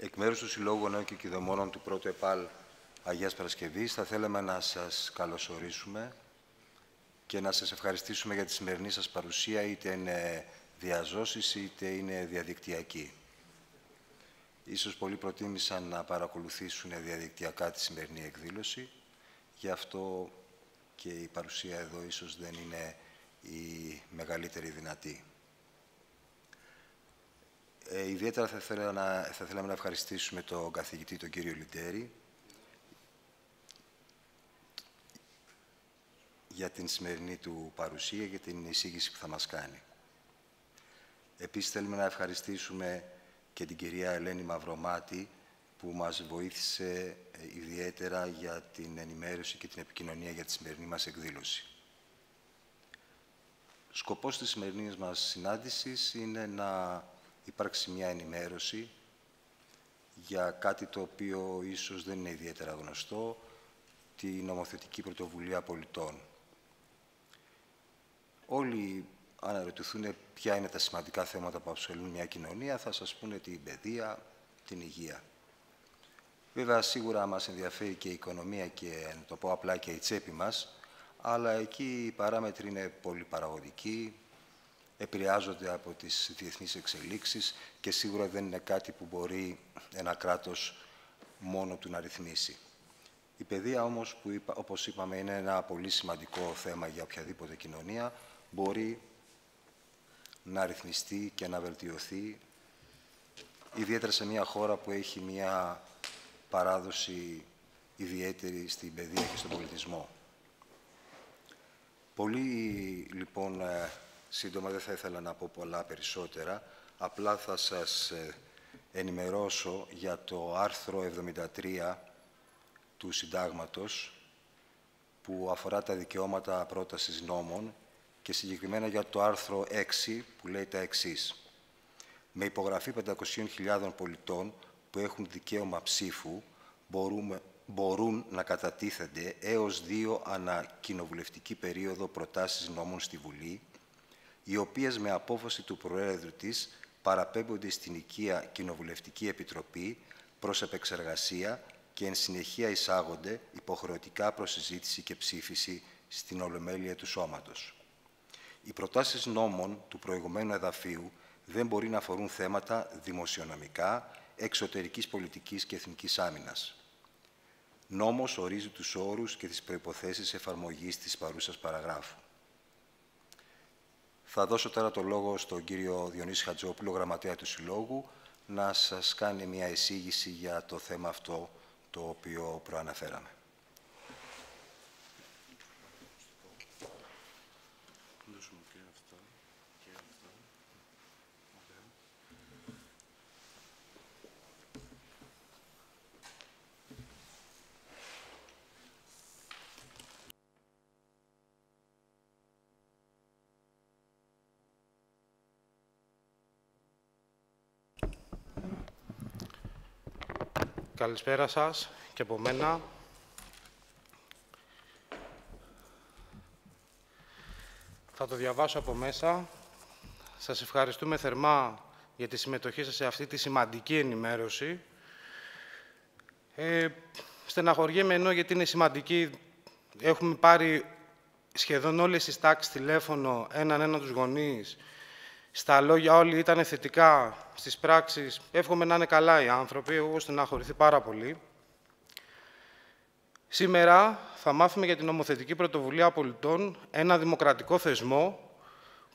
Εκ μέρους του Συλλόγου Γονέων και Οικειδομόνων του Πρώτου ΕΠΑΛ Αγίας Παρασκευής, θα θέλαμε να σας καλωσορίσουμε και να σας ευχαριστήσουμε για τη σημερινή σας παρουσία, είτε είναι διαζώσεις είτε είναι διαδικτυακή. Ίσως πολλοί προτίμησαν να παρακολουθήσουν διαδικτυακά τη σημερινή εκδήλωση, γι' αυτό και η παρουσία εδώ ίσως δεν είναι η μεγαλύτερη δυνατή. Ιδιαίτερα θα θέλαμε να ευχαριστήσουμε τον καθηγητή, τον κύριο Λιντέρη, για την σημερινή του παρουσία και την εισήγηση που θα μας κάνει. Επίσης, θέλουμε να ευχαριστήσουμε και την κυρία Ελένη Μαυρομάτη, που μας βοήθησε ιδιαίτερα για την ενημέρωση και την επικοινωνία για τη σημερινή μας εκδήλωση. Σκοπός της σημερινής μας συνάντησης είναι να υπάρξει μια ενημέρωση για κάτι το οποίο ίσως δεν είναι ιδιαίτερα γνωστό, τη νομοθετική πρωτοβουλία πολιτών. Όλοι αναρωτηθούν ποια είναι τα σημαντικά θέματα που απασχολούν μια κοινωνία, θα σας πούνε την παιδεία, την υγεία. Βέβαια, σίγουρα μας ενδιαφέρει και η οικονομία και, να το πω απλά, και η τσέπη μας, αλλά εκεί οι παράμετροι είναι πολύ παραγωγικοί, επηρεάζονται από τις διεθνείς εξελίξεις και σίγουρα δεν είναι κάτι που μπορεί ένα κράτος μόνο του να ρυθμίσει. Η παιδεία όμως, όπως είπαμε, είναι ένα πολύ σημαντικό θέμα για οποιαδήποτε κοινωνία, μπορεί να ρυθμιστεί και να βελτιωθεί, ιδιαίτερα σε μια χώρα που έχει μια παράδοση ιδιαίτερη στην παιδεία και στον πολιτισμό. Πολύ, λοιπόν, σύντομα, δεν θα ήθελα να πω πολλά περισσότερα, απλά θα σας ενημερώσω για το άρθρο 73 του Συντάγματος, που αφορά τα δικαιώματα πρότασης νόμων και συγκεκριμένα για το άρθρο 6, που λέει τα εξής. Με υπογραφή 500.000 πολιτών που έχουν δικαίωμα ψήφου, μπορούν να κατατίθενται έως 2 ανά κοινοβουλευτική περίοδο προτάσεις νόμων στη Βουλή, οι οποίες με απόφαση του Προέδρου της παραπέμπονται στην οικία Κοινοβουλευτική Επιτροπή προς επεξεργασία και εν συνεχεία εισάγονται υποχρεωτικά προς συζήτηση και ψήφιση στην Ολομέλεια του Σώματος. Οι προτάσεις νόμων του προηγουμένου εδαφίου δεν μπορεί να αφορούν θέματα δημοσιονομικά, εξωτερικής πολιτικής και εθνικής άμυνας. Νόμος ορίζει τους όρους και τις προϋποθέσεις εφαρμογής της παρούσας παραγράφου. Θα δώσω τώρα το λόγο στον κύριο Διονύση Χατζόπουλο, γραμματέα του Συλλόγου, να σας κάνει μια εισήγηση για το θέμα αυτό το οποίο προαναφέραμε. Καλησπέρα σας και από μένα. Θα το διαβάσω από μέσα. Σας ευχαριστούμε θερμά για τη συμμετοχή σας σε αυτή τη σημαντική ενημέρωση. Στεναχωριέμαι ενώ γιατί είναι σημαντική. Έχουμε πάρει σχεδόν όλες τις τάξεις τηλέφωνο, έναν τους γονείς. Στα λόγια όλοι ήταν θετικά, στις πράξεις εύχομαι να είναι καλά οι άνθρωποι, εγώ στεναχωρηθεί πάρα πολύ. Σήμερα θα μάθουμε για την νομοθετική πρωτοβουλία πολιτών, ένα δημοκρατικό θεσμό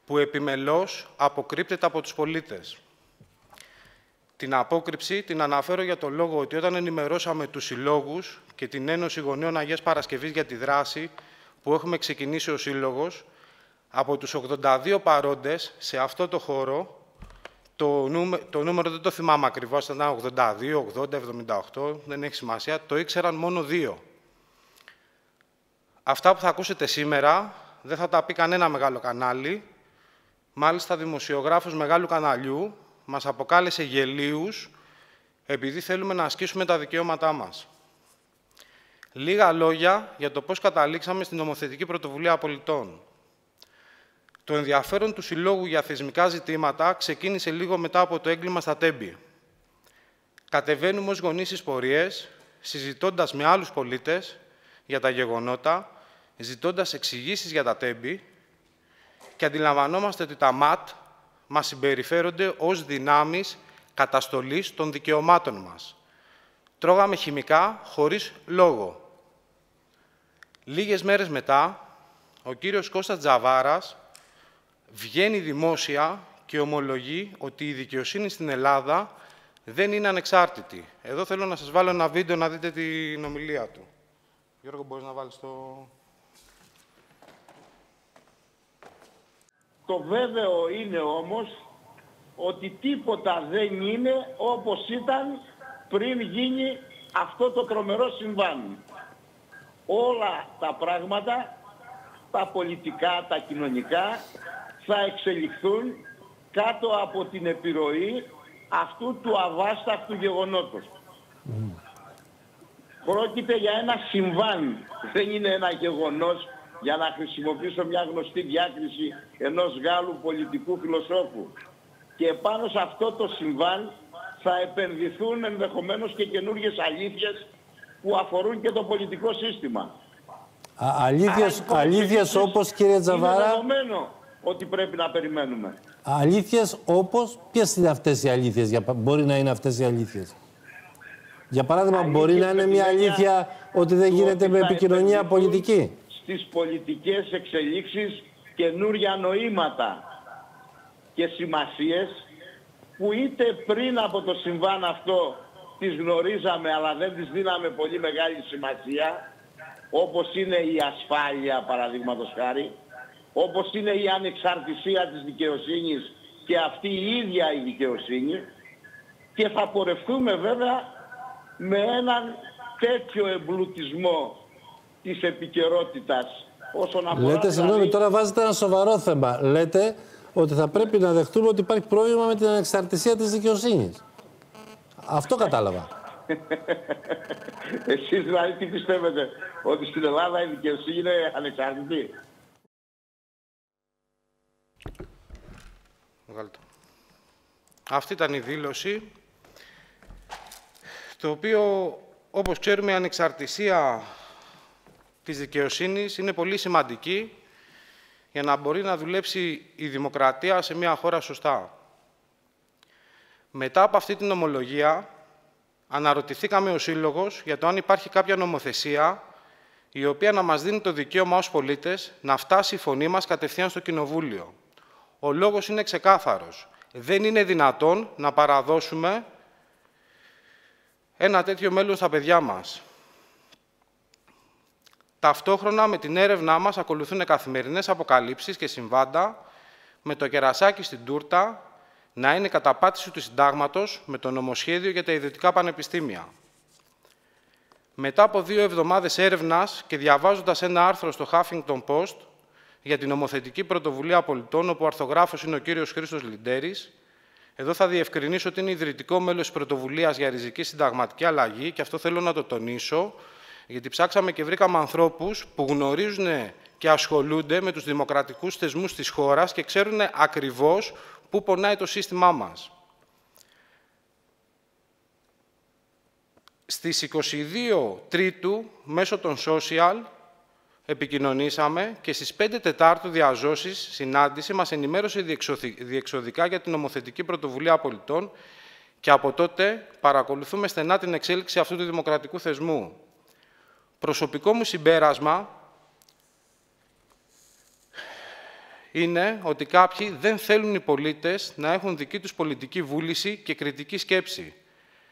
που επιμελώς αποκρύπτεται από τους πολίτες. Την απόκρυψη την αναφέρω για το λόγο ότι όταν ενημερώσαμε τους συλλόγους και την Ένωση Γονέων Αγίας Παρασκευής για τη δράση που έχουμε ξεκινήσει ο Σύλλογος, από τους 82 παρόντες σε αυτό το χώρο, το νούμερο δεν το θυμάμαι ακριβώς, ήταν 82, 80, 78, δεν έχει σημασία, το ήξεραν μόνο 2. Αυτά που θα ακούσετε σήμερα δεν θα τα πει κανένα μεγάλο κανάλι. Μάλιστα, δημοσιογράφος μεγάλου καναλιού μας αποκάλεσε γελίους επειδή θέλουμε να ασκήσουμε τα δικαιώματά μας. Λίγα λόγια για το πώς καταλήξαμε στην νομοθετική πρωτοβουλία πολιτών. Το ενδιαφέρον του Συλλόγου για θεσμικά ζητήματα ξεκίνησε λίγο μετά από το έγκλημα στα Τέμπη. κατεβαίνουμε ως γονείς στις πορείες, συζητώντας με άλλους πολίτες για τα γεγονότα, ζητώντας εξηγήσεις για τα τέμπη και αντιλαμβανόμαστε ότι τα ΜΑΤ μας συμπεριφέρονται ως δυνάμεις καταστολής των δικαιωμάτων μας. Τρώγαμε χημικά χωρίς λόγο. Λίγες μέρες μετά, ο κύριος Κώστας Τζαβάρας βγαίνει δημόσια και ομολογεί ότι η δικαιοσύνη στην Ελλάδα δεν είναι ανεξάρτητη. Εδώ θέλω να σας βάλω ένα βίντεο να δείτε την ομιλία του. Γιώργο, μπορείς να βάλεις το... Το βέβαιο είναι όμως ότι τίποτα δεν είναι όπως ήταν πριν γίνει αυτό το τρομερό συμβάν. Όλα τα πράγματα, τα πολιτικά, τα κοινωνικά, θα εξελιχθούν κάτω από την επιρροή αυτού του αβάσταχτου γεγονότος. Πρόκειται για ένα συμβάν, δεν είναι ένα γεγονός, για να χρησιμοποιήσω μια γνωστή διάκριση ενός Γάλλου πολιτικού φιλοσόφου. Και πάνω σε αυτό το συμβάν θα επενδυθούν ενδεχομένως και καινούργιες αλήθειες που αφορούν και το πολιτικό σύστημα. Αλήθειες όπως, κύριε Τζαβάρα... Είναι δεδομένο ότι πρέπει να περιμένουμε. Αλήθειες όπως... Ποιες είναι αυτές οι αλήθειες, μπορεί να είναι αυτές οι αλήθειες? Για παράδειγμα, μπορεί να είναι μια αλήθεια ότι δεν γίνεται με επικοινωνία πολιτική. Στις πολιτικές εξελίξεις καινούρια νοήματα και σημασίες που είτε πριν από το συμβάν αυτό τις γνωρίζαμε αλλά δεν τις δίναμε πολύ μεγάλη σημασία, όπως είναι η ασφάλεια παραδείγματος χάρη, όπως είναι η ανεξαρτησία της δικαιοσύνης και αυτή η ίδια η δικαιοσύνη, και θα πορευτούμε βέβαια με έναν τέτοιο εμπλουτισμό της επικαιρότητας όσον αφορά... Λέτε, συγγνώμη, τώρα βάζετε ένα σοβαρό θέμα. Λέτε ότι θα πρέπει να δεχτούμε ότι υπάρχει πρόβλημα με την ανεξαρτησία της δικαιοσύνης. Αυτό κατάλαβα. Εσείς δηλαδή τι πιστεύετε, ότι στην Ελλάδα η δικαιοσύνη είναι ανεξάρτητη? Αυτή ήταν η δήλωση, το οποίο, όπως ξέρουμε, η ανεξαρτησία της δικαιοσύνης είναι πολύ σημαντική για να μπορεί να δουλέψει η δημοκρατία σε μια χώρα σωστά. Μετά από αυτή την ομολογία, αναρωτηθήκαμε ο Σύλλογος για το αν υπάρχει κάποια νομοθεσία η οποία να μας δίνει το δικαίωμα ως πολίτες να φτάσει η φωνή μας κατευθείαν στο Κοινοβούλιο. Ο λόγος είναι ξεκάθαρος. Δεν είναι δυνατόν να παραδώσουμε ένα τέτοιο μέλλον στα παιδιά μας. Ταυτόχρονα με την έρευνά μας ακολουθούν καθημερινές αποκαλύψεις και συμβάντα με το κερασάκι στην τούρτα να είναι καταπάτηση του συντάγματος με το νομοσχέδιο για τα ιδιωτικά πανεπιστήμια. Μετά από 2 εβδομάδες έρευνας και διαβάζοντας ένα άρθρο στο Huffington Post για την νομοθετική πρωτοβουλία πολιτών, όπου ο αρθογράφος είναι ο κύριος Χρήστος Λιντέρης, εδώ θα διευκρινίσω ότι είναι ιδρυτικό μέλος της πρωτοβουλίας για ριζική συνταγματική αλλαγή, και αυτό θέλω να το τονίσω, γιατί ψάξαμε και βρήκαμε ανθρώπους που γνωρίζουν και ασχολούνται με τους δημοκρατικούς θεσμούς της χώρας και ξέρουν ακριβώς πού πονάει το σύστημά μας. Στις 22 Τρίτου, μέσω των social, επικοινωνήσαμε και στις 5 Τετάρτου διαζώσεις συνάντηση μας ενημέρωσε διεξοδικά για την νομοθετική πρωτοβουλία πολιτών και από τότε παρακολουθούμε στενά την εξέλιξη αυτού του δημοκρατικού θεσμού. Προσωπικό μου συμπέρασμα είναι ότι κάποιοι δεν θέλουν οι πολίτες να έχουν δική τους πολιτική βούληση και κριτική σκέψη.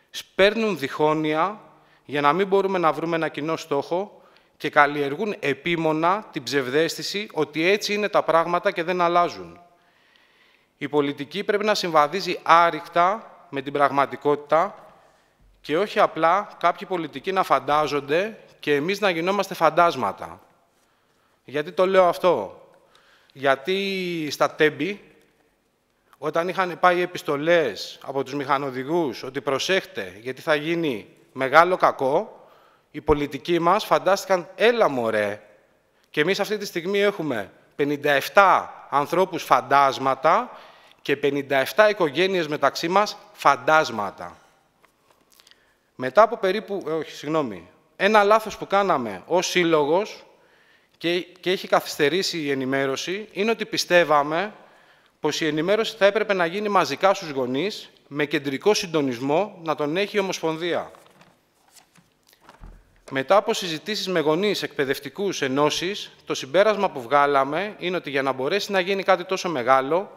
Σπέρνουν διχόνοια για να μην μπορούμε να βρούμε ένα κοινό στόχο και καλλιεργούν επίμονα την ψευδαίσθηση ότι έτσι είναι τα πράγματα και δεν αλλάζουν. Η πολιτική πρέπει να συμβαδίζει άρρηκτα με την πραγματικότητα και όχι απλά κάποιοι πολιτικοί να φαντάζονται και εμείς να γινόμαστε φαντάσματα. Γιατί το λέω αυτό? Γιατί στα τέμπη, όταν είχαν πάει επιστολές από τους μηχανοδηγούς ότι προσέχτε γιατί θα γίνει μεγάλο κακό, οι πολιτικοί μας φαντάστηκαν, έλα μωρέ, και εμείς αυτή τη στιγμή έχουμε 57 ανθρώπους φαντάσματα και 57 οικογένειες μεταξύ μας φαντάσματα. Μετά από ένα λάθος που κάναμε ως σύλλογος και έχει καθυστερήσει η ενημέρωση, είναι ότι πιστεύαμε πως η ενημέρωση θα έπρεπε να γίνει μαζικά στους γονείς, με κεντρικό συντονισμό να τον έχει η Ομοσπονδία. Μετά από συζητήσεις με γονείς, εκπαιδευτικούς, ενώσεις, το συμπέρασμα που βγάλαμε είναι ότι για να μπορέσει να γίνει κάτι τόσο μεγάλο,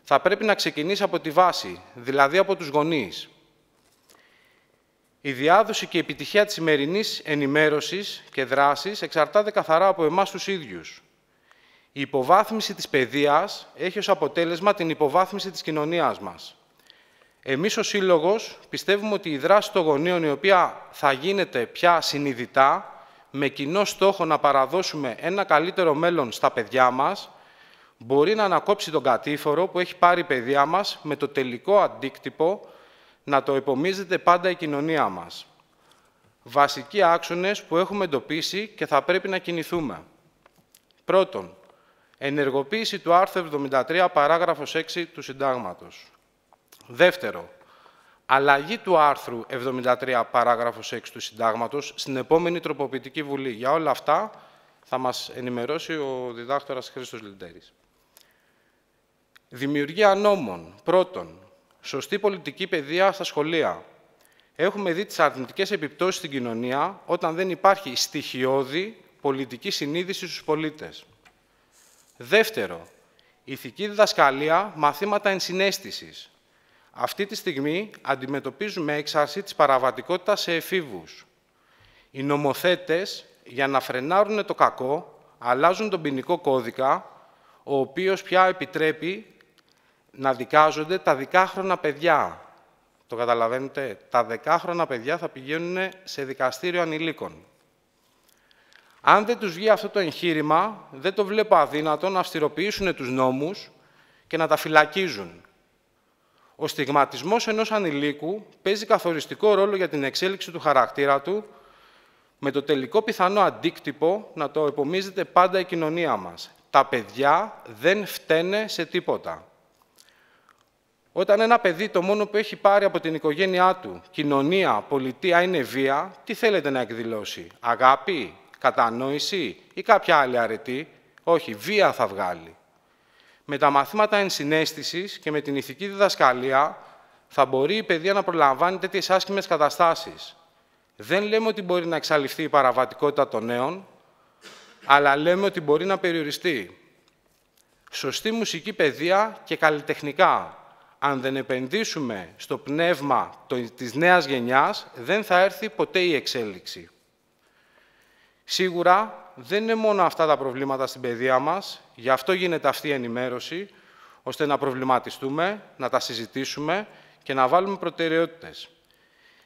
θα πρέπει να ξεκινήσει από τη βάση, δηλαδή από τους γονείς. Η διάδοση και η επιτυχία της σημερινής ενημέρωσης και δράσης εξαρτάται καθαρά από εμάς τους ίδιους. Η υποβάθμιση της παιδείας έχει ως αποτέλεσμα την υποβάθμιση της κοινωνίας μας. Εμείς ως Σύλλογος πιστεύουμε ότι η δράση των γονείων, η οποία θα γίνεται πια συνειδητά, με κοινό στόχο να παραδώσουμε ένα καλύτερο μέλλον στα παιδιά μας, μπορεί να ανακόψει τον κατήφορο που έχει πάρει η παιδεία μας, με το τελικό αντίκτυπο να το επομίζεται πάντα η κοινωνία μας. Βασικοί άξονες που έχουμε εντοπίσει και θα πρέπει να κινηθούμε. Πρώτον, ενεργοποίηση του άρθρου 73, παράγραφος 6 του Συντάγματος. Δεύτερο, αλλαγή του άρθρου 73, παράγραφος 6 του Συντάγματος στην επόμενη τροποποιητική Βουλή. Για όλα αυτά θα μας ενημερώσει ο διδάκτορας Χρήστος Λιντέρης. Δημιουργία νόμων. Πρώτον, σωστή πολιτική παιδεία στα σχολεία. Έχουμε δει τις αρνητικές επιπτώσεις στην κοινωνία όταν δεν υπάρχει στοιχειώδη πολιτική συνείδηση στους πολίτες. Δεύτερο, ηθική διδασκαλία, μαθήματα ενσυναίσθησης. Αυτή τη στιγμή αντιμετωπίζουμε έξαρση της παραβατικότητας σε εφήβους. Οι νομοθέτες, για να φρενάρουν το κακό, αλλάζουν τον ποινικό κώδικα, ο οποίος πια επιτρέπει να δικάζονται τα δεκάχρονα παιδιά. Το καταλαβαίνετε, τα δεκάχρονα παιδιά θα πηγαίνουν σε δικαστήριο ανηλίκων. Αν δεν τους βγει αυτό το εγχείρημα, δεν το βλέπω αδύνατο να αυστηροποιήσουν τους νόμους και να τα φυλακίζουν. Ο στιγματισμός ενός ανηλίκου παίζει καθοριστικό ρόλο για την εξέλιξη του χαρακτήρα του, με το τελικό πιθανό αντίκτυπο να το επομίζεται πάντα η κοινωνία μας. Τα παιδιά δεν φταίνε σε τίποτα. Όταν ένα παιδί το μόνο που έχει πάρει από την οικογένειά του, κοινωνία, πολιτεία, είναι βία, τι θέλετε να εκδηλώσει? Αγάπη, κατανόηση ή κάποια άλλη αρετή? Όχι, βία θα βγάλει. Με τα μαθήματα ενσυναίσθησης και με την ηθική διδασκαλία θα μπορεί η παιδεία να προλαμβάνει τέτοιες άσχημες καταστάσεις. Δεν λέμε ότι μπορεί να εξαλειφθεί η παραβατικότητα των νέων, αλλά λέμε ότι μπορεί να περιοριστεί. Σωστή μουσική παιδεία και καλλιτεχνικά. Αν δεν επενδύσουμε στο πνεύμα της νέας γενιάς, δεν θα έρθει ποτέ η εξέλιξη. Σίγουρα δεν είναι μόνο αυτά τα προβλήματα στην παιδεία μας, γι' αυτό γίνεται αυτή η ενημέρωση, ώστε να προβληματιστούμε, να τα συζητήσουμε και να βάλουμε προτεραιότητες.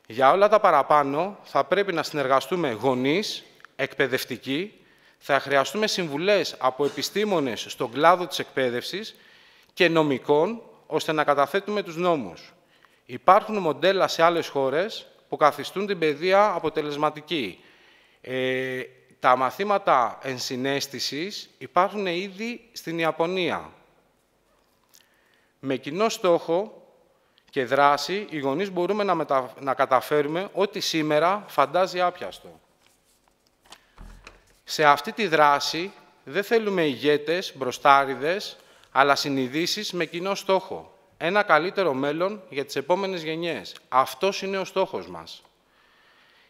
Για όλα τα παραπάνω θα πρέπει να συνεργαστούμε γονείς, εκπαιδευτικοί, θα χρειαστούμε συμβουλές από επιστήμονες στον κλάδο της εκπαίδευσης και νομικών, ώστε να καταθέτουμε τους νόμους. Υπάρχουν μοντέλα σε άλλες χώρες που καθιστούν την παιδεία αποτελεσματική. Τα μαθήματα ενσυναίσθησης υπάρχουν ήδη στην Ιαπωνία. Με κοινό στόχο και δράση, οι γονείς μπορούμε να καταφέρουμε ό,τι σήμερα φαντάζει άπιαστο. Σε αυτή τη δράση δεν θέλουμε ηγέτες, μπροστάριδες, αλλά συνειδήσεις με κοινό στόχο. Ένα καλύτερο μέλλον για τις επόμενες γενιές. Αυτός είναι ο στόχος μας.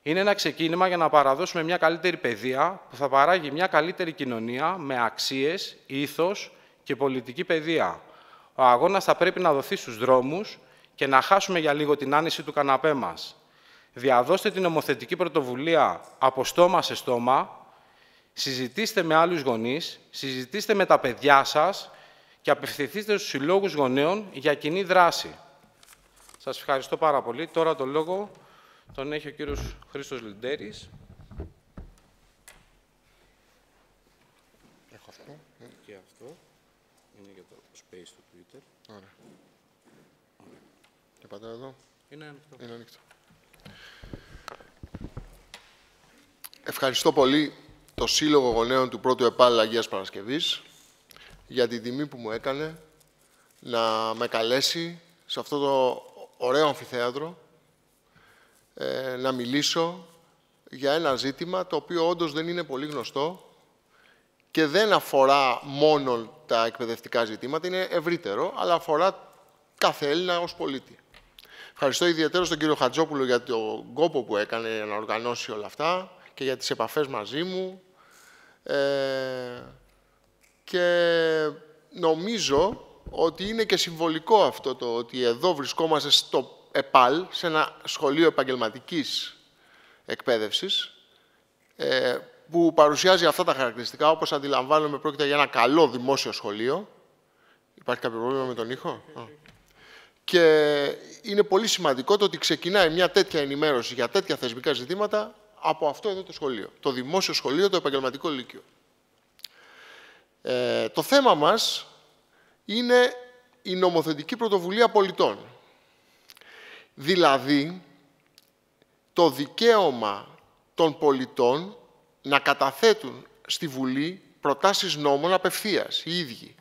Είναι ένα ξεκίνημα για να παραδώσουμε μια καλύτερη παιδεία που θα παράγει μια καλύτερη κοινωνία με αξίες, ήθος και πολιτική παιδεία. Ο αγώνας θα πρέπει να δοθεί στους δρόμους και να χάσουμε για λίγο την άνηση του καναπέ μας. Διαδώστε την νομοθετική πρωτοβουλία από στόμα σε στόμα, συζητήστε με άλλους γονείς, συζητήστε με τα παιδιά σας και απευθυνθείτε στους συλλόγους γονέων για κοινή δράση. Σας ευχαριστώ πάρα πολύ. Τώρα το λόγο τον έχει ο κύριος Χρήστος Λιντέρης. Έχω αυτό. Και αυτό είναι για το space του Twitter. Ωραία. Και πατάω εδώ. Είναι ανοιχτό. Είναι ανοιχτό. Ευχαριστώ πολύ το Σύλλογο Γονέων του Πρώτου ΕΠΑΛ Αγίας Παρασκευής για την τιμή που μου έκανε να με καλέσει σε αυτό το ωραίο αμφιθέατρο να μιλήσω για ένα ζήτημα το οποίο όντως δεν είναι πολύ γνωστό και δεν αφορά μόνο τα εκπαιδευτικά ζητήματα, είναι ευρύτερο, αλλά αφορά κάθε Έλληνα ως πολίτη. Ευχαριστώ ιδιαίτερα τον κύριο Χατζόπουλο για τον κόπο που έκανε να οργανώσει όλα αυτά και για τις επαφές μαζί μου. Και νομίζω ότι είναι και συμβολικό αυτό το ότι εδώ βρισκόμαστε στο ΕΠΑΛ, σε ένα σχολείο επαγγελματικής εκπαίδευσης, που παρουσιάζει αυτά τα χαρακτηριστικά. Όπως αντιλαμβάνομαι, πρόκειται για ένα καλό δημόσιο σχολείο. Υπάρχει κάποιο πρόβλημα με τον ήχο? Και είναι πολύ σημαντικό το ότι ξεκινάει μια τέτοια ενημέρωση για τέτοια θεσμικά ζητήματα από αυτό εδώ το σχολείο. Το δημόσιο σχολείο, το επαγγελματικό λύκειο. Το θέμα μας είναι η νομοθετική πρωτοβουλία πολιτών. Δηλαδή, το δικαίωμα των πολιτών να καταθέτουν στη Βουλή προτάσεις νόμων απευθείας, οι ίδιοι.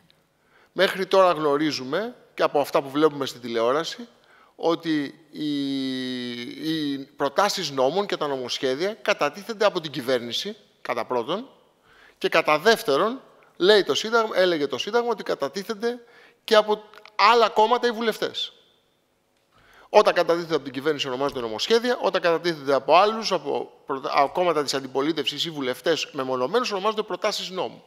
Μέχρι τώρα γνωρίζουμε, και από αυτά που βλέπουμε στην τηλεόραση, ότι οι προτάσεις νόμων και τα νομοσχέδια κατατίθενται από την κυβέρνηση, κατά πρώτον, και κατά δεύτερον, έλεγε το Σύνταγμα ότι κατατίθενται και από άλλα κόμματα οι βουλευτές. Όταν κατατίθεται από την κυβέρνηση ονομάζονται νομοσχέδια, όταν κατατίθεται από άλλους, από κόμματα της αντιπολίτευσης ή βουλευτές μεμονωμένους, ονομάζονται προτάσεις νόμου.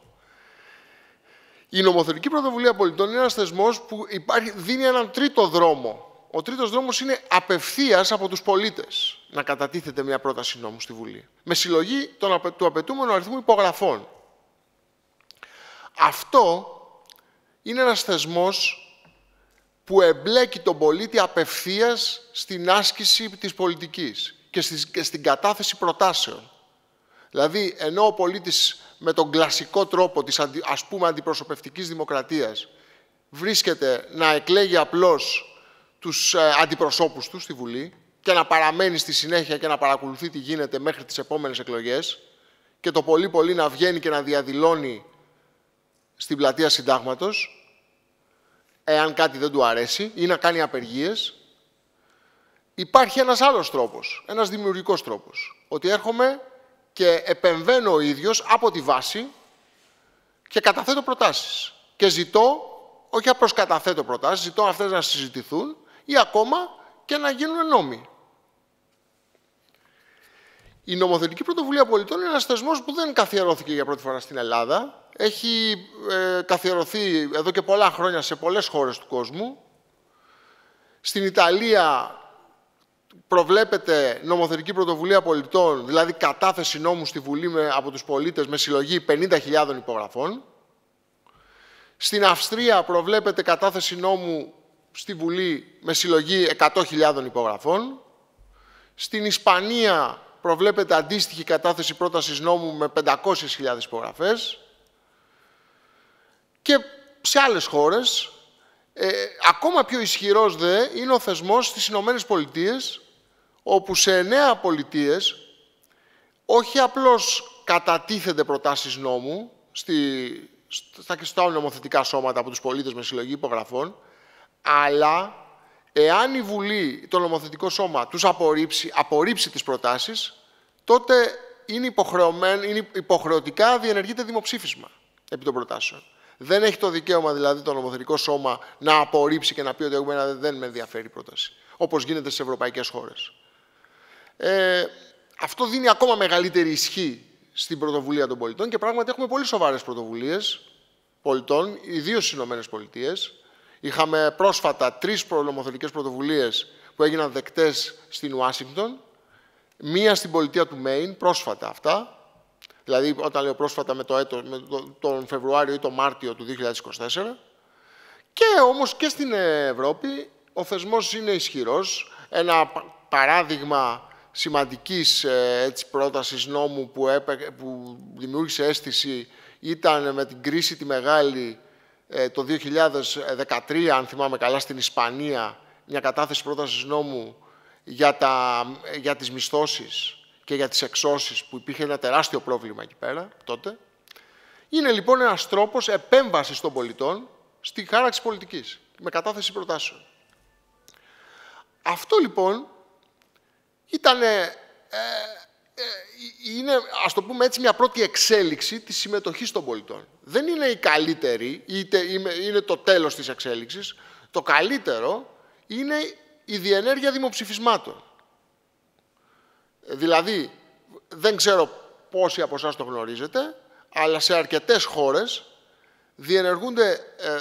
Η νομοθετική πρωτοβουλία πολιτών είναι ένας θεσμός που δίνει έναν τρίτο δρόμο. Ο τρίτος δρόμος είναι απευθείας από τους πολίτες να κατατίθεται μια πρόταση νόμου στη Βουλή, με συλλογή του απαιτούμενου αριθμού υπογραφών. Αυτό είναι ένας θεσμός που εμπλέκει τον πολίτη απευθείας στην άσκηση της πολιτικής και στην κατάθεση προτάσεων. Δηλαδή, ενώ ο πολίτης με τον κλασικό τρόπο της ας πούμε αντιπροσωπευτικής δημοκρατίας βρίσκεται να εκλέγει απλώς τους αντιπροσώπους του στη Βουλή και να παραμένει στη συνέχεια και να παρακολουθεί τι γίνεται μέχρι τις επόμενες εκλογές και το πολύ να βγαίνει και να διαδηλώνει στην πλατεία Συντάγματος εάν κάτι δεν του αρέσει ή να κάνει απεργίες, υπάρχει ένας άλλος τρόπος, ένας δημιουργικός τρόπος. Ότι έρχομαι και επεμβαίνω ο ίδιος από τη βάση και καταθέτω προτάσεις. Και ζητώ, όχι απλώς καταθέτω προτάσεις, ζητώ αυτές να συζητηθούν ή ακόμα και να γίνουν νόμοι. Η νομοθετική πρωτοβουλία πολιτών είναι ένας θεσμός που δεν καθιερώθηκε για πρώτη φορά στην Ελλάδα. Έχει καθιερωθεί εδώ και πολλά χρόνια σε πολλές χώρες του κόσμου. Στην Ιταλία προβλέπεται νομοθετική πρωτοβουλία πολιτών, δηλαδή κατάθεση νόμου στη Βουλή από τους πολίτες με συλλογή 50.000 υπογραφών. Στην Αυστρία προβλέπεται κατάθεση νόμου στη Βουλή με συλλογή 100.000 υπογραφών. Στην Ισπανία προβλέπεται αντίστοιχη κατάθεση πρότασης νόμου με 500.000 υπογραφές. Και σε άλλες χώρες, ακόμα πιο ισχυρός είναι ο θεσμός στις Ηνωμένες Πολιτείες, όπου σε 9 πολιτείες όχι απλώς κατατίθενται προτάσεις νόμου στα νομοθετικά σώματα από τους πολίτες με συλλογή υπογραφών, αλλά εάν η Βουλή, το νομοθετικό σώμα, τους απορρίψει τις προτάσεις, τότε είναι υποχρεωτικά διενεργείται δημοψήφισμα επί των προτάσεων. Δεν έχει το δικαίωμα δηλαδή το νομοθετικό σώμα να απορρίψει και να πει ότι δεν με ενδιαφέρει η πρόταση, όπως γίνεται στις ευρωπαϊκές χώρες. Αυτό δίνει ακόμα μεγαλύτερη ισχύ στην πρωτοβουλία των πολιτών και πράγματι έχουμε πολύ σοβαρές πρωτοβουλίες πολιτών, ιδίως στις Ηνωμένες Πολιτείες. Είχαμε πρόσφατα 3 νομοθετικές πρωτοβουλίες που έγιναν δεκτές στην Ουάσιγκτον, μία στην πολιτεία του Μέιν, πρόσφατα αυτά. Δηλαδή, όταν λέω πρόσφατα με τον Φεβρουάριο ή τον Μάρτιο του 2024. Και όμως και στην Ευρώπη ο θεσμός είναι ισχυρός. Ένα παράδειγμα σημαντικής πρότασης νόμου που δημιούργησε αίσθηση ήταν με την κρίση τη μεγάλη το 2013, αν θυμάμαι καλά, στην Ισπανία, μια κατάθεση πρότασης νόμου για τις μισθώσεις και για τις εξώσεις, που υπήρχε ένα τεράστιο πρόβλημα εκεί πέρα τότε. Είναι λοιπόν ένας τρόπος επέμβασης των πολιτών στη χάραξη πολιτικής, με κατάθεση προτάσεων. Αυτό λοιπόν ήταν, είναι, ας το πούμε έτσι, μια πρώτη εξέλιξη της συμμετοχής των πολιτών. Δεν είναι η καλύτερη, είτε είναι το τέλος της εξέλιξης. Το καλύτερο είναι η διενέργεια δημοψηφισμάτων. Δηλαδή, δεν ξέρω πόσοι από εσάς το γνωρίζετε, αλλά σε αρκετές χώρες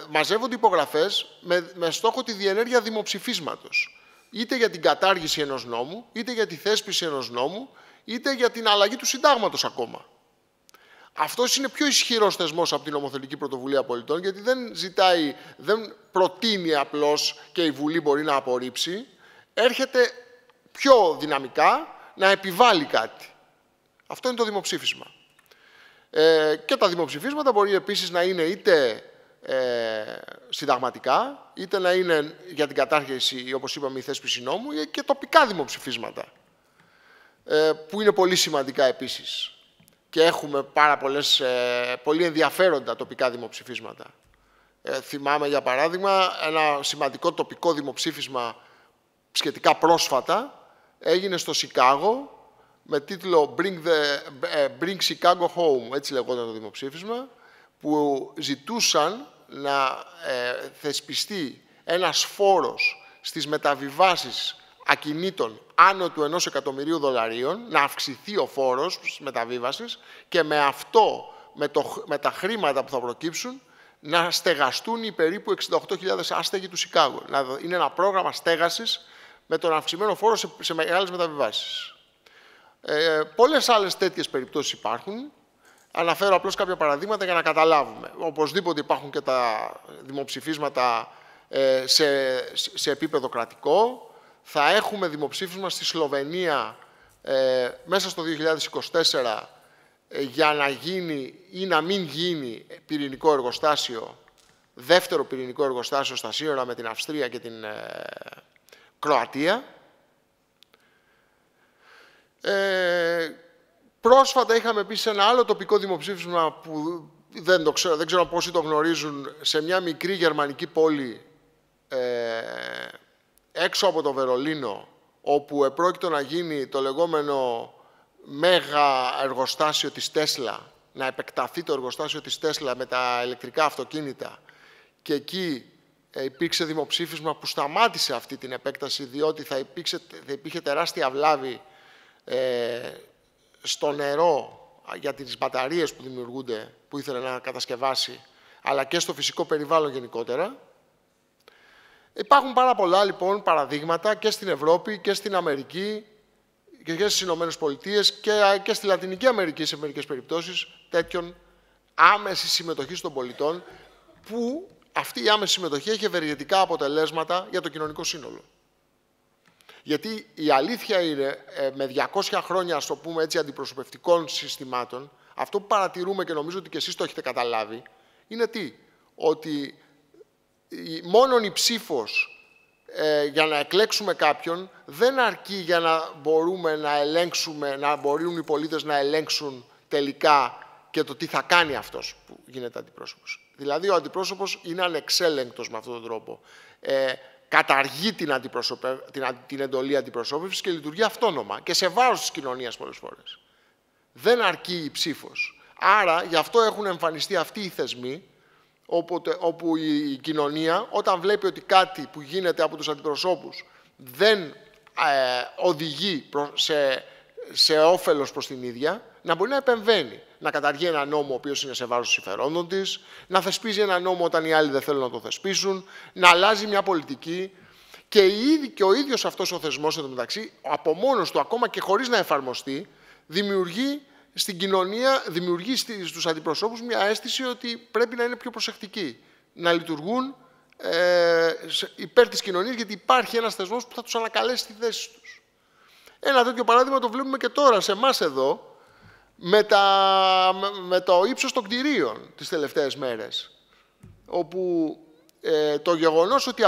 μαζεύονται υπογραφές με στόχο τη διενέργεια δημοψηφίσματος. Είτε για την κατάργηση ενός νόμου, είτε για τη θέσπιση ενός νόμου, είτε για την αλλαγή του συντάγματος ακόμα. Αυτός είναι πιο ισχυρός θεσμός από την νομοθετική πρωτοβουλία πολιτών, γιατί δεν προτείνει απλώς και η Βουλή μπορεί να απορρίψει, έρχεται πιο δυναμικά να επιβάλλει κάτι. Αυτό είναι το δημοψήφισμα. Και τα δημοψηφίσματα μπορεί επίσης να είναι είτε συνταγματικά, είτε να είναι για την κατάργηση, όπως είπαμε, η θέσπιση νόμου, και τοπικά δημοψηφίσματα, που είναι πολύ σημαντικά επίσης. Και έχουμε πολύ ενδιαφέροντα τοπικά δημοψηφίσματα. Θυμάμαι, για παράδειγμα, ένα σημαντικό τοπικό δημοψήφισμα σχετικά πρόσφατα έγινε στο Σικάγο, με τίτλο Bring Chicago Home, έτσι λεγόταν το δημοψήφισμα, που ζητούσαν να θεσπιστεί ένας φόρος στις μεταβιβάσεις ακινήτων άνω του $1 εκατομμυρίου, να αυξηθεί ο φόρος της μεταβίβασης και με αυτό, με τα χρήματα που θα προκύψουν, να στεγαστούν οι περίπου 68.000 άστεγοι του Σικάγο. Είναι ένα πρόγραμμα στέγασης με τον αυξημένο φόρο σε μεγάλες μεταβιβάσεις. Πολλές άλλες τέτοιες περιπτώσεις υπάρχουν. Αναφέρω απλώς κάποια παραδείγματα για να καταλάβουμε. Οπωσδήποτε υπάρχουν και τα δημοψηφίσματα σε επίπεδο κρατικό. Θα έχουμε δημοψήφισμα στη Σλοβενία μέσα στο 2024 για να γίνει ή να μην γίνει πυρηνικό εργοστάσιο, δεύτερο πυρηνικό εργοστάσιο στα σύνορα με την Αυστρία και την Κροατία. Πρόσφατα είχαμε επίσης ένα άλλο τοπικό δημοψήφισμα που δεν ξέρω πόσοι το γνωρίζουν, σε μια μικρή γερμανική πόλη έξω από το Βερολίνο, όπου επρόκειτο να γίνει το λεγόμενο μέγα εργοστάσιο της Τέσλα, να επεκταθεί το εργοστάσιο της Τέσλα με τα ηλεκτρικά αυτοκίνητα, και εκεί υπήρξε δημοψήφισμα που σταμάτησε αυτή την επέκταση, διότι θα υπήρχε τεράστια βλάβη στο νερό για τις μπαταρίες που δημιουργούνται, που ήθελε να κατασκευάσει, αλλά και στο φυσικό περιβάλλον γενικότερα. Υπάρχουν πάρα πολλά λοιπόν παραδείγματα και στην Ευρώπη και στην Αμερική και στις Ηνωμένες Πολιτείες και στη Λατινική Αμερική σε μερικές περιπτώσεις τέτοιων άμεσης συμμετοχής των πολιτών, που αυτή η άμεση συμμετοχή έχει ευεργετικά αποτελέσματα για το κοινωνικό σύνολο. Γιατί η αλήθεια είναι, με 200 χρόνια, ας το πούμε έτσι, αντιπροσωπευτικών συστημάτων, αυτό που παρατηρούμε και νομίζω ότι και εσείς το έχετε καταλάβει, είναι τι? Ότι μόνον η ψήφος για να εκλέξουμε κάποιον δεν αρκεί για να μπορούμε να ελέγξουμε, να μπορούν οι πολίτες να ελέγξουν τελικά και το τι θα κάνει αυτός που γίνεται αντιπρόσωπος. Δηλαδή, ο αντιπρόσωπος είναι ανεξέλεγκτος με αυτόν τον τρόπο. Καταργεί την εντολή αντιπροσώπευσης και λειτουργεί αυτόνομα και σε βάρος της κοινωνίας πολλές φορές. Δεν αρκεί η ψήφος. Άρα, γι' αυτό έχουν εμφανιστεί αυτοί οι θεσμοί, όπου η κοινωνία, όταν βλέπει ότι κάτι που γίνεται από τους αντιπροσώπους δεν οδηγεί σε όφελος προς την ίδια, να μπορεί να επεμβαίνει. Να καταργεί ένα νόμο ο οποίος είναι σε βάρος των συμφερόντων της, να θεσπίζει ένα νόμο όταν οι άλλοι δεν θέλουν να το θεσπίσουν, να αλλάζει μια πολιτική. Και ο ίδιος αυτός ο θεσμός, εντωμεταξύ, από μόνος του, ακόμα και χωρίς να εφαρμοστεί, δημιουργεί στην κοινωνία, δημιουργεί στους αντιπροσώπους μια αίσθηση ότι πρέπει να είναι πιο προσεκτικοί, να λειτουργούν υπέρ της κοινωνίας, γιατί υπάρχει ένας θεσμός που θα τους ανακαλέσει στη θέση τους. Ένα τέτοιο παράδειγμα το βλέπουμε και τώρα σε εμάς εδώ, με το ύψος των κτηρίων τις τελευταίες μέρες, όπου το γεγονός ότι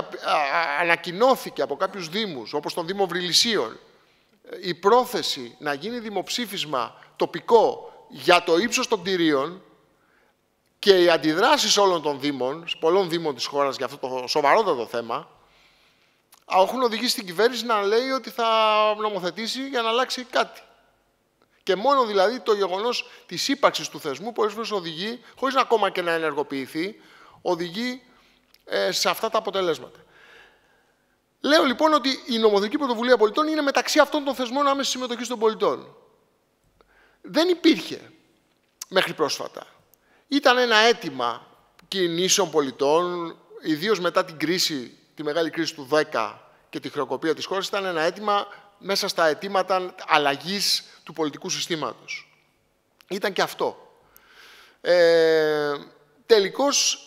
ανακοινώθηκε από κάποιους δήμους, όπως τον Δήμο Βρυλισσίων, η πρόθεση να γίνει δημοψήφισμα τοπικό για το ύψος των κτηρίων και οι αντιδράσεις όλων των δήμων, πολλών δήμων της χώρας για αυτό το σοβαρότατο θέμα, έχουν οδηγήσει την κυβέρνηση να λέει ότι θα νομοθετήσει για να αλλάξει κάτι. Και μόνο δηλαδή το γεγονός της ύπαρξης του θεσμού πολλές φορές οδηγεί, χωρίς ακόμα και να ενεργοποιηθεί, οδηγεί σε αυτά τα αποτελέσματα. Λέω λοιπόν ότι η νομοθετική πρωτοβουλία πολιτών είναι μεταξύ αυτών των θεσμών άμεσης συμμετοχής των πολιτών. Δεν υπήρχε μέχρι πρόσφατα. Ήταν ένα αίτημα κινήσεων πολιτών, ιδίως μετά την κρίση, τη μεγάλη κρίση του 10 και τη χρεοκοπία της χώρας, ήταν ένα αίτημα μέσα στα αιτήματα αλλαγής του πολιτικού συστήματος. Ήταν και αυτό. Τελικώς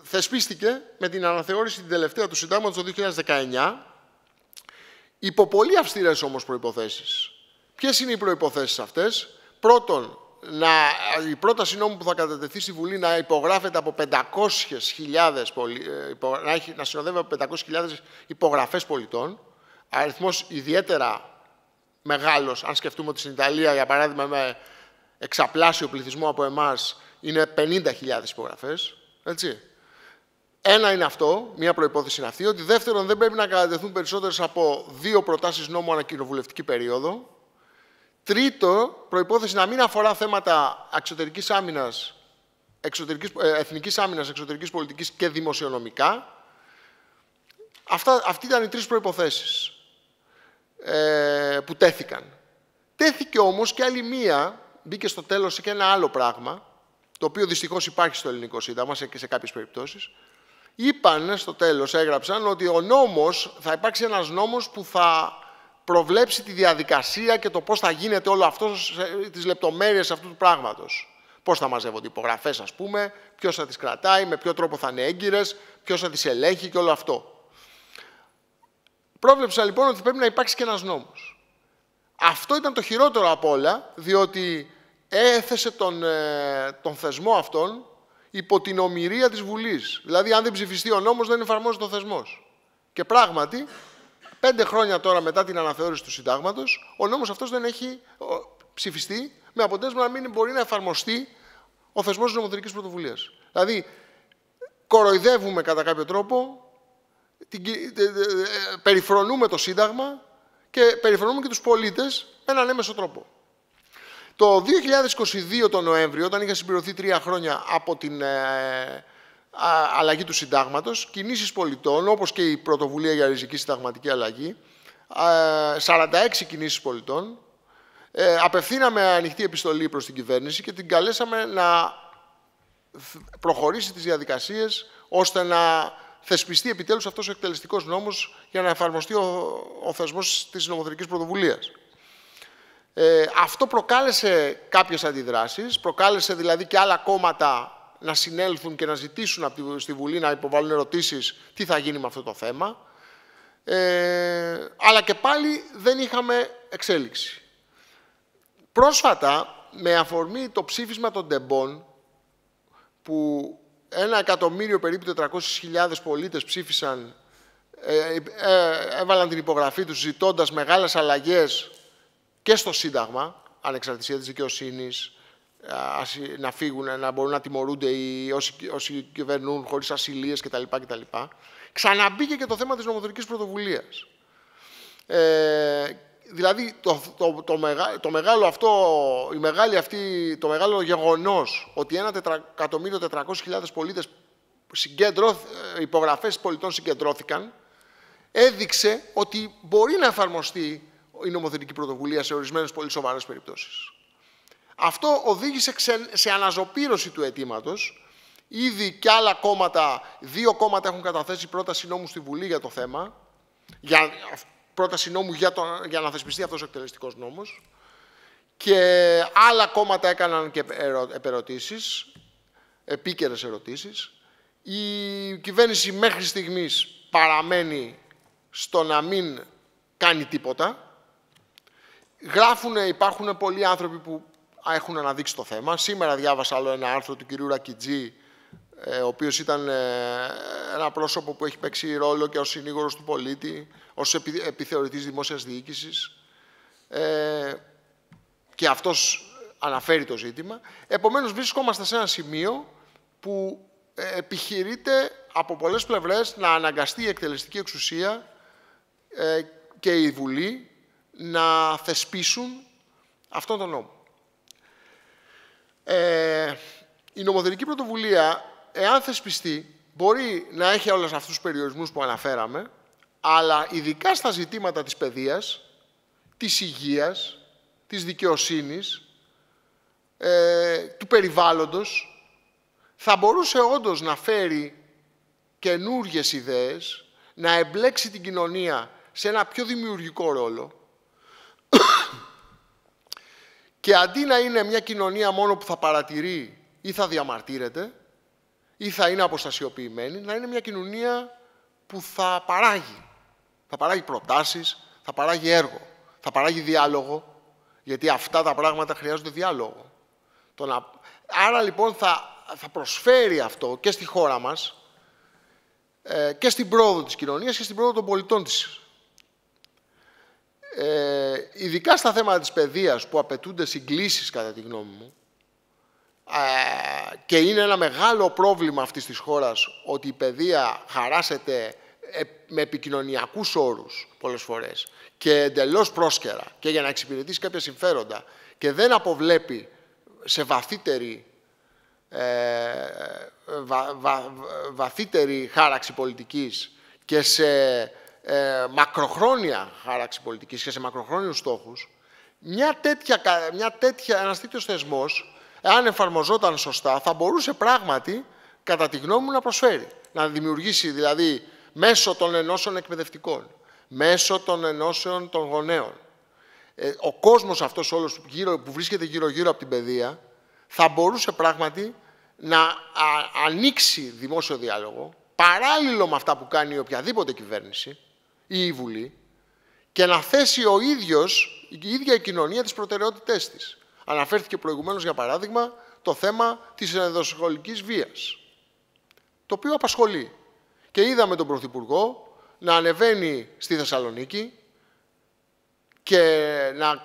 θεσπίστηκε με την αναθεώρηση την τελευταία του συντάγματος το 2019, υπό πολύ αυστηρές όμως προϋποθέσεις. Ποιες είναι οι προϋποθέσεις αυτές? Πρώτον, η πρόταση νόμου που θα κατατεθεί στη Βουλή να υπογράφεται από 500.000, να συνοδεύει από 500.000 υπογραφές πολιτών, αριθμός ιδιαίτερα μεγάλος, αν σκεφτούμε ότι στην Ιταλία, για παράδειγμα, με εξαπλάσιο πληθυσμό από εμάς, είναι 50.000 υπογραφές, έτσι. Ένα είναι αυτό, μία προϋπόθεση είναι αυτή, ότι δεύτερον δεν πρέπει να κατατεθούν περισσότερες από 2 προτάσεις νόμου ανακοινοβουλευτική περίοδο. Τρίτο, προϋπόθεση να μην αφορά θέματα εξωτερικής άμυνας, εθνικής άμυνας, εξωτερικής πολιτικής και δημοσιονομικά. Αυτοί ήταν οι 3 προϋποθέσεις που τέθηκαν. Τέθηκε όμως και άλλη μία, μπήκε στο τέλος και ένα άλλο πράγμα, το οποίο δυστυχώς υπάρχει στο ελληνικό σύνταγμα και σε κάποιες περιπτώσεις. Είπαν στο τέλος, έγραψαν, ότι ο νόμος, θα υπάρξει ένας νόμος που θα προβλέψει τη διαδικασία και το πώς θα γίνεται όλο αυτό, τις λεπτομέρειες αυτού του πράγματος. Πώς θα μαζεύονται οι υπογραφές, ας πούμε, ποιος θα τις κρατάει, με ποιο τρόπο θα είναι έγκυρες, ποιος θα τις ελέγχει και όλο αυτό. Πρόβλεψα λοιπόν ότι πρέπει να υπάρξει και ένας νόμος. Αυτό ήταν το χειρότερο απ' όλα, διότι έθεσε τον θεσμό αυτόν υπό την ομηρία της Βουλής. Δηλαδή, αν δεν ψηφιστεί ο νόμος, δεν εφαρμόζεται ο θεσμός. Και πράγματι, 5 χρόνια τώρα μετά την αναθεώρηση του συντάγματος, ο νόμος αυτός δεν έχει ψηφιστεί, με αποτέλεσμα να μην μπορεί να εφαρμοστεί ο θεσμός της νομοθετικής πρωτοβουλίας. Δηλαδή, κοροϊδεύουμε κατά κάποιο τρόπο, περιφρονούμε το Σύνταγμα και περιφρονούμε και τους πολίτες με έναν έμεσο τρόπο. Το 2022 τον Νοέμβριο, όταν είχα συμπληρωθεί 3 χρόνια από την αλλαγή του συντάγματος, κινήσεις πολιτών, όπως και η πρωτοβουλία για ριζική συνταγματική αλλαγή, 46 κινήσεις πολιτών, απευθύναμε ανοιχτή επιστολή προς την κυβέρνηση και την καλέσαμε να προχωρήσει τις διαδικασίες ώστε να θεσπιστεί επιτέλους αυτός ο εκτελεστικός νόμος για να εφαρμοστεί ο θεσμός της νομοθετικής πρωτοβουλίας. Αυτό προκάλεσε κάποιες αντιδράσεις, προκάλεσε δηλαδή και άλλα κόμματα να συνέλθουν και να ζητήσουν στη Βουλή να υποβάλουν ερωτήσεις τι θα γίνει με αυτό το θέμα. Αλλά και πάλι δεν είχαμε εξέλιξη. Πρόσφατα, με αφορμή το ψήφισμα των Ντεμπών, που 1.000.000 περίπου 400.000 πολίτες ψήφισαν, έβαλαν την υπογραφή τους ζητώντας μεγάλες αλλαγές και στο Σύνταγμα, ανεξαρτησία της δικαιοσύνης, να φύγουν, να μπορούν να τιμωρούνται όσοι κυβερνούν χωρίς ασυλίες κτλ. Ξαναμπήκε και το θέμα της νομοθετικής πρωτοβουλίας. Δηλαδή, το μεγάλο γεγονός ότι 1.400.000 πολίτες υπογραφές πολιτών συγκεντρώθηκαν, έδειξε ότι μπορεί να εφαρμοστεί η νομοθετική πρωτοβουλία σε ορισμένες πολύ σοβαρές περιπτώσεις. Αυτό οδήγησε σε αναζωπήρωση του αιτήματος. Ήδη και άλλα κόμματα, 2 κόμματα έχουν καταθέσει πρόταση νόμου στη Βουλή για το θέμα, πρόταση νόμου για να θεσπιστεί αυτός ο εκτελεστικός νόμος, και άλλα κόμματα έκαναν και επερωτήσεις, επίκαιρες ερωτήσεις. Η κυβέρνηση μέχρι στιγμής παραμένει στο να μην κάνει τίποτα. Υπάρχουν πολλοί άνθρωποι που έχουν αναδείξει το θέμα. Σήμερα διάβασα άλλο ένα άρθρο του κυρίου Ρακιτζή, ο οποίος ήταν ένα πρόσωπο που έχει παίξει ρόλο και ως συνήγορος του πολίτη, ως επιθεωρητής δημόσιας διοίκησης. Και αυτός αναφέρει το ζήτημα. Επομένως, βρισκόμαστε σε ένα σημείο που επιχειρείται από πολλές πλευρές να αναγκαστεί η εκτελεστική εξουσία και η Βουλή να θεσπίσουν αυτόν τον νόμο. Η νομοθετική πρωτοβουλία, εάν θεσπιστεί, μπορεί να έχει όλους αυτούς τους περιορισμούς που αναφέραμε, αλλά ειδικά στα ζητήματα της παιδείας, της υγείας, της δικαιοσύνης, του περιβάλλοντος, θα μπορούσε όντως να φέρει καινούργιες ιδέες, να εμπλέξει την κοινωνία σε ένα πιο δημιουργικό ρόλο και αντί να είναι μια κοινωνία μόνο που θα παρατηρεί ή θα διαμαρτύρεται ή θα είναι αποστασιοποιημένη, να είναι μια κοινωνία που θα παράγει. Θα παράγει προτάσεις, θα παράγει έργο, θα παράγει διάλογο, γιατί αυτά τα πράγματα χρειάζονται διάλογο. Άρα λοιπόν θα προσφέρει αυτό και στη χώρα μας και στην πρόοδο της κοινωνίας και στην πρόοδο των πολιτών της. Ειδικά στα θέματα της παιδείας που απαιτούνται συγκλήσεις κατά τη γνώμη μου και είναι ένα μεγάλο πρόβλημα αυτής της χώρας ότι η παιδεία χαράσεται με επικοινωνιακούς όρους πολλές φορές και εντελώς πρόσκαιρα και για να εξυπηρετήσει κάποια συμφέροντα και δεν αποβλέπει σε βαθύτερη χάραξη πολιτικής και σε μακροχρόνια χάραξη πολιτικής και σε μακροχρόνιους στόχους, ένας τέτοιος θεσμός, εάν εφαρμοζόταν σωστά, θα μπορούσε πράγματι, κατά τη γνώμη μου, να προσφέρει. Να δημιουργήσει δηλαδή μέσω των ενώσεων εκπαιδευτικών, μέσω των ενώσεων των γονέων. Ο κόσμος αυτός όλος που βρίσκεται γύρω-γύρω από την παιδεία, θα μπορούσε πράγματι να ανοίξει δημόσιο διάλογο, παράλληλο με αυτά που κάνει οποιαδήποτε κυβέρνηση ή η Βουλή, και να θέσει η ίδια η κοινωνία τις προτεραιότητές της. Αναφέρθηκε προηγουμένως, για παράδειγμα, το θέμα της ενδοσχολικής βίας, το οποίο απασχολεί. Και είδαμε τον Πρωθυπουργό να ανεβαίνει στη Θεσσαλονίκη και να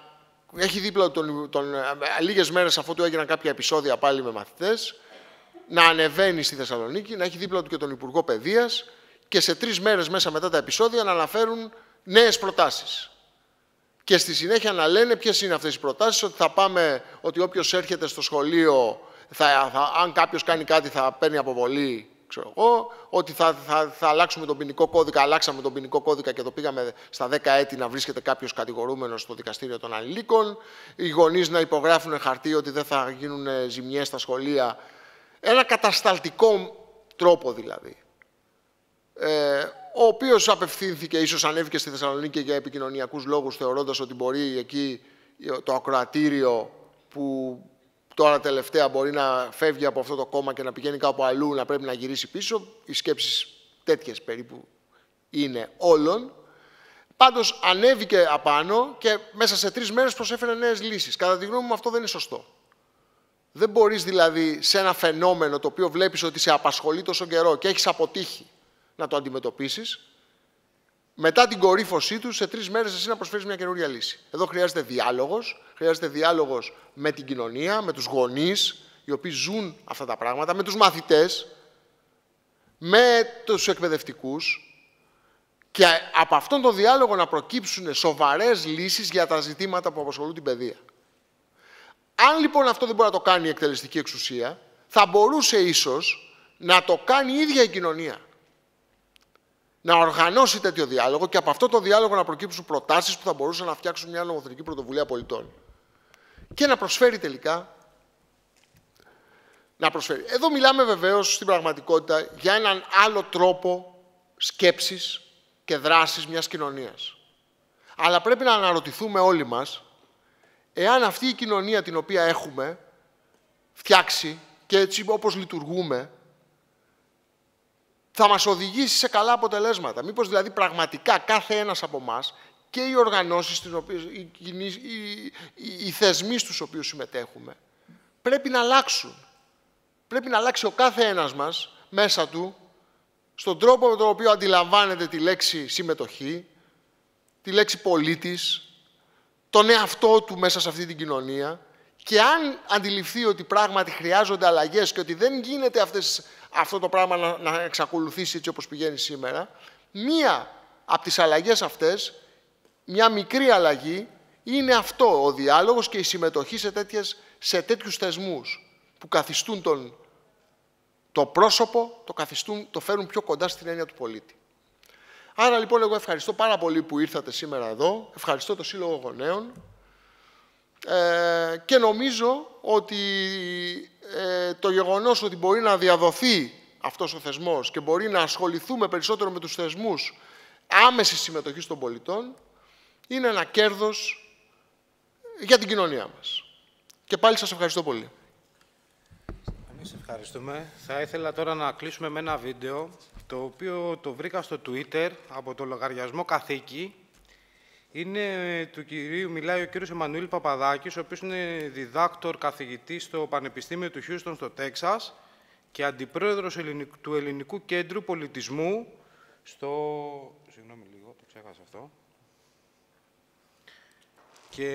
έχει δίπλα λίγες μέρες αφού του έγιναν κάποια επεισόδια πάλι με μαθητές, να ανεβαίνει στη Θεσσαλονίκη, να έχει δίπλα του και τον Υπουργό Παιδείας και σε 3 μέρες μέσα μετά τα επεισόδια να αναφέρουν νέες προτάσεις. Και στη συνέχεια να λένε ποιες είναι αυτές οι προτάσεις, ότι όποιος έρχεται στο σχολείο, αν κάποιος κάνει κάτι θα παίρνει αποβολή, ξέρω εγώ, ότι θα αλλάξουμε τον ποινικό κώδικα, αλλάξαμε τον ποινικό κώδικα και το πήγαμε στα 10 έτη να βρίσκεται κάποιος κατηγορούμενος στο δικαστήριο των ανηλίκων, οι γονείς να υπογράφουν χαρτί ότι δεν θα γίνουν ζημιές στα σχολεία. Ένα κατασταλτικό τρόπο δηλαδή, ο οποίος απευθύνθηκε, ίσως ανέβηκε στη Θεσσαλονίκη για επικοινωνιακούς λόγους, θεωρώντας ότι μπορεί εκεί το ακροατήριο που τώρα τελευταία μπορεί να φεύγει από αυτό το κόμμα και να πηγαίνει κάπου αλλού, να πρέπει να γυρίσει πίσω. Οι σκέψεις τέτοιες περίπου είναι όλων. Πάντως ανέβηκε απάνω και μέσα σε 3 μέρες προσέφερε νέες λύσεις. Κατά τη γνώμη μου αυτό δεν είναι σωστό. Δεν μπορείς δηλαδή σε ένα φαινόμενο το οποίο βλέπεις ότι σε απασχολεί τόσο καιρό και έχεις αποτύχει να το αντιμετωπίσεις, μετά την κορύφωσή του, σε 3 μέρες εσύ να προσφέρεις μια καινούρια λύση. Εδώ χρειάζεται διάλογος. Χρειάζεται διάλογος με την κοινωνία, με τους γονείς, οι οποίοι ζουν αυτά τα πράγματα, με τους μαθητές, με τους εκπαιδευτικούς και από αυτόν τον διάλογο να προκύψουν σοβαρές λύσεις για τα ζητήματα που απασχολούν την παιδεία. Αν λοιπόν αυτό δεν μπορεί να το κάνει η εκτελεστική εξουσία, θα μπορούσε ίσως να το κάνει η ίδια η κοινωνία. Να οργανώσει τέτοιο διάλογο και από αυτό το διάλογο να προκύψουν προτάσεις που θα μπορούσαν να φτιάξουν μια νομοθετική πρωτοβουλία πολιτών. Και να προσφέρει τελικά. Εδώ μιλάμε βεβαίως στην πραγματικότητα για έναν άλλο τρόπο σκέψης και δράσης μιας κοινωνίας. Αλλά πρέπει να αναρωτηθούμε όλοι μας εάν αυτή η κοινωνία την οποία έχουμε φτιάξει και έτσι όπως λειτουργούμε θα μας οδηγήσει σε καλά αποτελέσματα. Μήπως δηλαδή πραγματικά κάθε ένας από εμάς και οι οργανώσεις, οι θεσμοί στους οποίους συμμετέχουμε, πρέπει να αλλάξουν. Πρέπει να αλλάξει ο κάθε ένας μας μέσα του, στον τρόπο με τον οποίο αντιλαμβάνεται τη λέξη συμμετοχή, τη λέξη πολίτης, τον εαυτό του μέσα σε αυτή την κοινωνία Και αν αντιληφθεί ότι πράγματι χρειάζονται αλλαγές και ότι δεν γίνεται αυτό το πράγμα να εξακολουθήσει έτσι όπως πηγαίνει σήμερα, μία από τις αλλαγές αυτές, μια μικρή αλλαγή, είναι αυτό, ο διάλογος και η συμμετοχή σε τέτοιους θεσμούς που καθιστούν το πρόσωπο, το φέρουν πιο κοντά στην έννοια του πολίτη. Άρα λοιπόν εγώ ευχαριστώ πάρα πολύ που ήρθατε σήμερα εδώ, ευχαριστώ το Σύλλογο Γονέων και νομίζω ότι το γεγονός ότι μπορεί να διαδοθεί αυτός ο θεσμός και μπορεί να ασχοληθούμε περισσότερο με τους θεσμούς άμεσης συμμετοχής των πολιτών είναι ένα κέρδος για την κοινωνία μας. Και πάλι σας ευχαριστώ πολύ. Εμείς ευχαριστούμε. Θα ήθελα τώρα να κλείσουμε με ένα βίντεο, το οποίο το βρήκα στο Twitter από το λογαριασμό Καθήκη. Μιλάει ο κύριος Εμμανουήλ Παπαδάκης, ο οποίος είναι διδάκτορ καθηγητής στο Πανεπιστήμιο του Χιούστον στο Τέξας και αντιπρόεδρος του Ελληνικού Κέντρου Πολιτισμού στο... Συγγνώμη λίγο, το ξέχασα αυτό. Και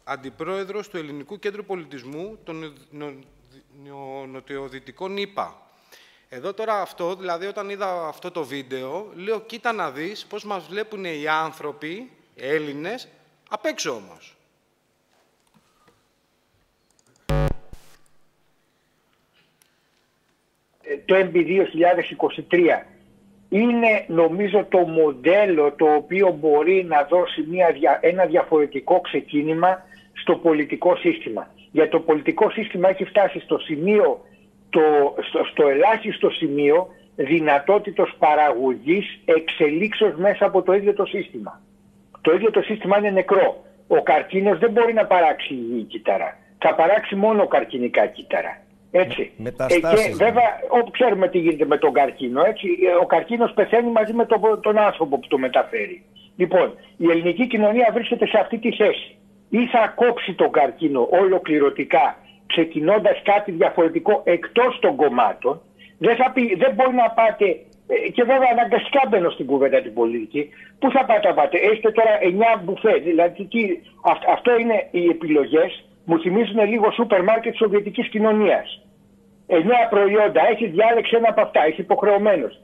αντιπρόεδρος του Ελληνικού Κέντρου Πολιτισμού των Νοτιοδυτικών ΗΠΑ. Εδώ τώρα αυτό, δηλαδή όταν είδα αυτό το βίντεο, λέω κοίτα να δεις πώς μας βλέπουν οι άνθρωποι, Έλληνες, απ' έξω όμως. Το MB 2023 είναι νομίζω το μοντέλο το οποίο μπορεί να δώσει ένα διαφορετικό ξεκίνημα στο πολιτικό σύστημα. Γιατί το πολιτικό σύστημα έχει φτάσει στο σημείο, στο ελάχιστο σημείο δυνατότητος παραγωγής εξελίξεως μέσα από το ίδιο το σύστημα. Το ίδιο το σύστημα είναι νεκρό. Ο καρκίνος δεν μπορεί να παράξει υγιή κύτταρα. Θα παράξει μόνο καρκινικά κύτταρα. Έτσι. Και βέβαια, ξέρουμε τι γίνεται με τον καρκίνο. Έτσι. Ο καρκίνος πεθαίνει μαζί με τον άνθρωπο που το μεταφέρει. Λοιπόν, η ελληνική κοινωνία βρίσκεται σε αυτή τη θέση. Ή θα κόψει τον καρκίνο ολοκληρωτικά, ξεκινώντας κάτι διαφορετικό εκτός των κομμάτων. Δεν μπορεί να πάτε, και βέβαια αναγκαστικά μπαίνω στην κουβέντα την πολιτική, πού θα πάτε. Έχετε τώρα 9 μπουφέ. Δηλαδή, αυτό είναι οι επιλογές. Μου θυμίζουν λίγο σούπερ μάρκετ της Σοβιετικής κοινωνίας. 9 προϊόντα, έχει διάλεξει ένα από αυτά, έχει υποχρεωμένος.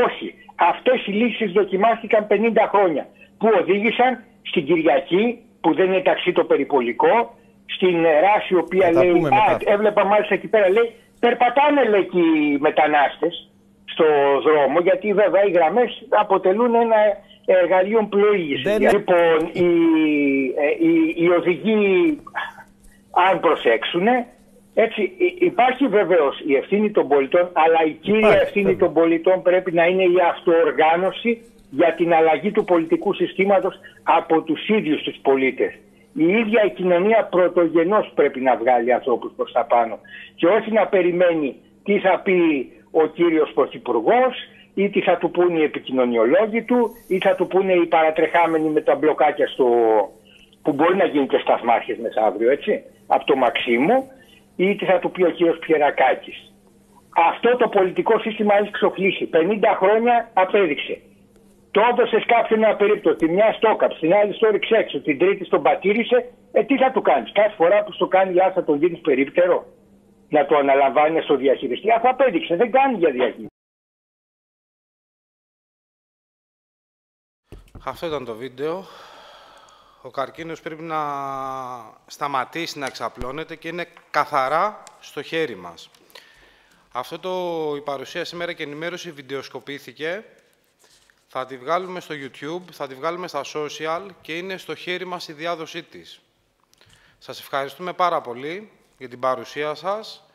Όχι. Αυτές οι λύσεις δοκιμάστηκαν 50 χρόνια. Που οδήγησαν στην Κυριακή, που δεν είναι ταξί το περιπολικό, στην ράση η οποία λέει, έβλεπα μάλιστα εκεί πέρα, λέει, περπατάνε λέει και οι μετανάστες στο δρόμο, γιατί βέβαια οι γραμμές αποτελούν ένα εργαλείο πλοήγησης. Λοιπόν, οι οδηγοί, αν προσέξουν, έτσι, υπάρχει βεβαίως η ευθύνη των πολιτών, αλλά η κύρια ευθύνη των πολιτών πρέπει να είναι η αυτοοργάνωση για την αλλαγή του πολιτικού συστήματος από τους ίδιους τους πολίτες. Η ίδια η κοινωνία πρωτογενώς πρέπει να βγάλει ανθρώπους προς τα πάνω και όχι να περιμένει τι θα πει ο κύριος Πρωθυπουργός ή τι θα του πούνε οι επικοινωνιολόγοι του ή θα του πούνε οι παρατρεχάμενοι με τα μπλοκάκια που μπορεί να γίνει και σταθμάρχες μεθαύριο, έτσι, από το Μαξίμου, ή τι θα του πει ο κύριος Πιερακάκης. Αυτό το πολιτικό σύστημα έχει ξοφλήσει. 50 χρόνια απέδειξε. Το έδωσε κάποιον ένα περίπτωση. Τη μια στόκαψε, την άλλη στο έριξε έξω, την τρίτη στον πατήρισε. Τι θα του κάνεις? Κάθε φορά που στο κάνει για θα τον γίνεις περίπτερο να το αναλαμβάνει στο διαχειριστή? Αυτό απέδειξε. Δεν κάνει για διαχείριση. Αυτό ήταν το βίντεο. Ο καρκίνος πρέπει να σταματήσει να εξαπλώνεται και είναι καθαρά στο χέρι μας. Η παρουσία σήμερα και ενημέρωση βιντεοσκοπήθηκε. Θα τη βγάλουμε στο YouTube, θα τη βγάλουμε στα social και είναι στο χέρι μας η διάδοσή της. Σας ευχαριστούμε πάρα πολύ για την παρουσία σας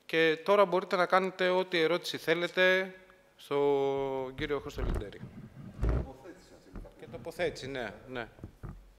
και τώρα μπορείτε να κάνετε ό,τι ερώτηση θέλετε στον κύριο Χρήστο Λιντέρη. Και τοποθέτηση, ναι.